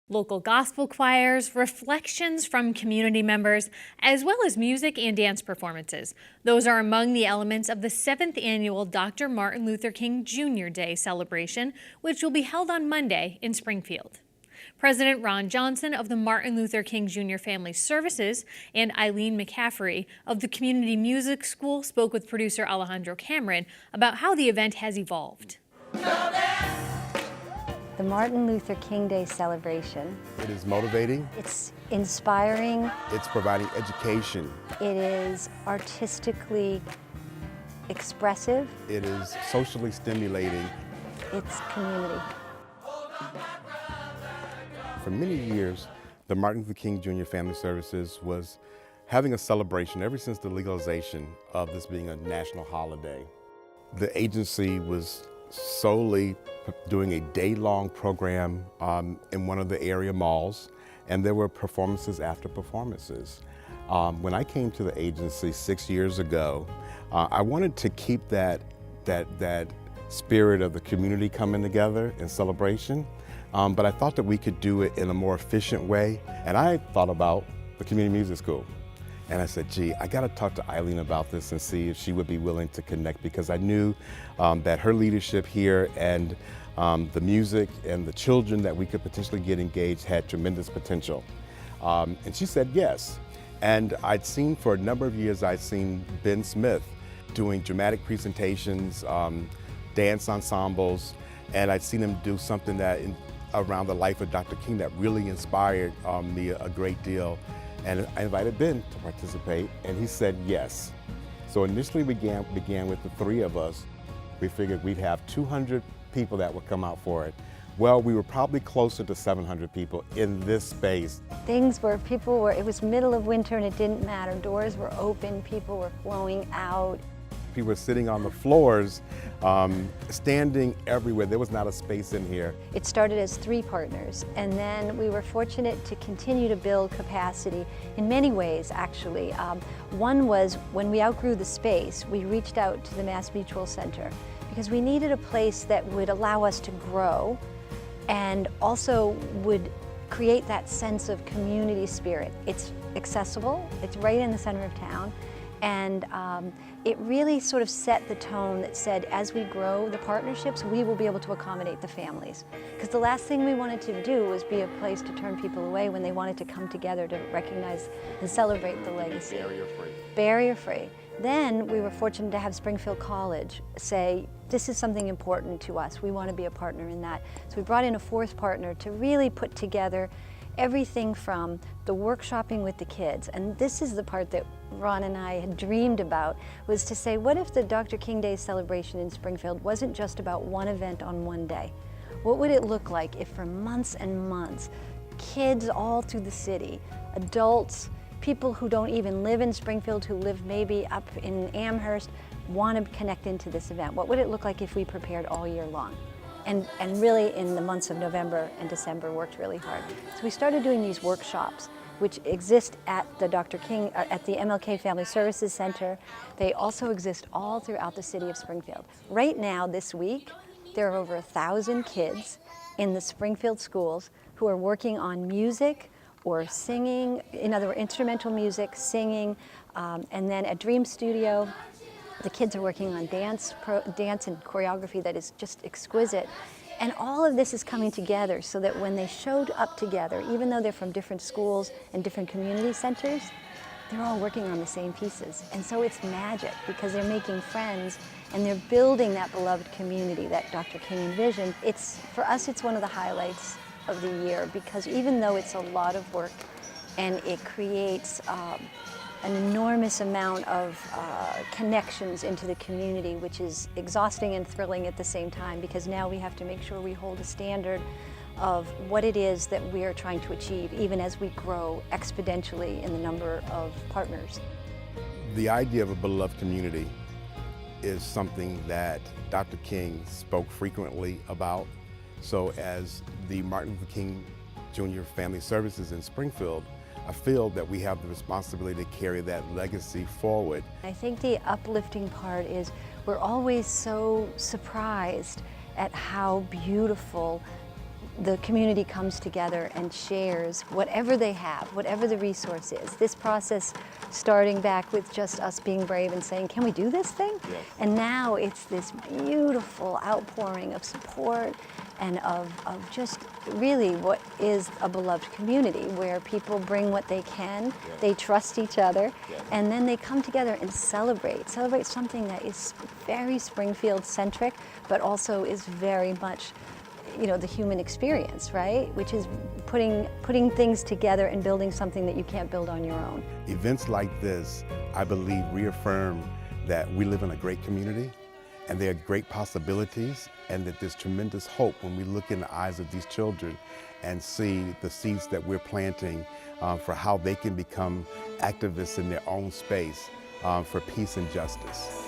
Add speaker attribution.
Speaker 1: Local gospel choirs, reflections from community members, as well as music and dance performances. Those are among the elements of the 7th annual Dr. Martin Luther King Jr. Day celebration, which will be held on Monday in Springfield. President Ronn Johnson of the Martin Luther King Jr. Family Services and Eileen McCaffery of the Community Music School spoke with producer Alejandro Cameron about how the event has evolved.
Speaker 2: The Martin Luther King Day Celebration.
Speaker 3: It is motivating.
Speaker 2: It's inspiring.
Speaker 3: It's providing education.
Speaker 2: It is artistically expressive.
Speaker 3: It is socially stimulating.
Speaker 2: It's community.
Speaker 3: For many years, the Martin Luther King Jr. Family Services was having a celebration ever since the legalization of this being a national holiday. The agency was solely doing a day-long program in one of the area malls, and there were performances after performances. When I came to the agency 6 years ago, I wanted to keep that spirit of the community coming together in celebration, but I thought that we could do it in a more efficient way, and I thought about the Community Music School. And I said, gee, I gotta talk to Eileen about this and see if she would be willing to connect, because I knew that her leadership here and the music and the children that we could potentially get engaged had tremendous potential. And she said yes. And I'd seen for a number of years, I'd seen Ben Smith doing dramatic presentations, dance ensembles, and I'd seen him do something that around the life of Dr. King that really inspired me a great deal. And I invited Ben to participate, and he said yes. So initially we began with the three of us. We figured we'd have 200 people that would come out for it. Well, we were probably closer to 700 people in this space.
Speaker 2: Things where it was middle of winter and it didn't matter. Doors were open, people were flowing out.
Speaker 3: People were sitting on the floors, standing everywhere. There was not a space in here.
Speaker 2: It started as 3 partners, and then we were fortunate to continue to build capacity in many ways, actually. One was when we outgrew the space, we reached out to the MassMutual Center because we needed a place that would allow us to grow and also would create that sense of community spirit. It's accessible, it's right in the center of town, and it really sort of set the tone that said, as we grow the partnerships, we will be able to accommodate the families. Because the last thing we wanted to do was be a place to turn people away when they wanted to come together to recognize and celebrate the legacy.
Speaker 3: Barrier-free.
Speaker 2: Barrier-free. Then we were fortunate to have Springfield College say, this is something important to us. We want to be a partner in that. So we brought in a 4th partner to really put together everything from the workshopping with the kids, and this is the part that Ron and I had dreamed about, was to say, what if the Dr. King Day celebration in Springfield wasn't just about one event on one day? What would it look like if for months and months, kids all through the city, adults, people who don't even live in Springfield, who live maybe up in Amherst, want to connect into this event? What would it look like if we prepared all year long? And really in the months of November and December worked really hard. So we started doing these workshops, which exist at the Dr. King, at the MLK Family Services Center. They also exist all throughout the city of Springfield. Right now, this week, there are over 1,000 kids in the Springfield schools who are working on music or singing, in other words, instrumental music, singing, and then at Dream Studio, the kids are working on dance and choreography that is just exquisite. And all of this is coming together so that when they showed up together, even though they're from different schools and different community centers, they're all working on the same pieces. And so it's magic because they're making friends and they're building that beloved community that Dr. King envisioned. For us, it's one of the highlights of the year because even though it's a lot of work and it creates an enormous amount of connections into the community, which is exhausting and thrilling at the same time, because now we have to make sure we hold a standard of what it is that we are trying to achieve, even as we grow exponentially in the number of partners.
Speaker 3: The idea of a beloved community is something that Dr. King spoke frequently about. So as the Martin Luther King Jr. Family Services in Springfield, I feel that we have the responsibility to carry that legacy forward.
Speaker 2: I think the uplifting part is we're always so surprised at how beautiful the community comes together and shares whatever they have, whatever the resource is. This process starting back with just us being brave and saying, can we do this thing?
Speaker 3: Yes.
Speaker 2: And now it's this beautiful outpouring of support and of just really what is a beloved community where people bring what they can, they trust each other, and then they come together and celebrate something that is very Springfield-centric, but also is very much, you know, the human experience, right? Which is putting things together and building something that you can't build on your own.
Speaker 3: Events like this, I believe, reaffirm that we live in a great community and there are great possibilities, and that there's tremendous hope when we look in the eyes of these children and see the seeds that we're planting for how they can become activists in their own space for peace and justice.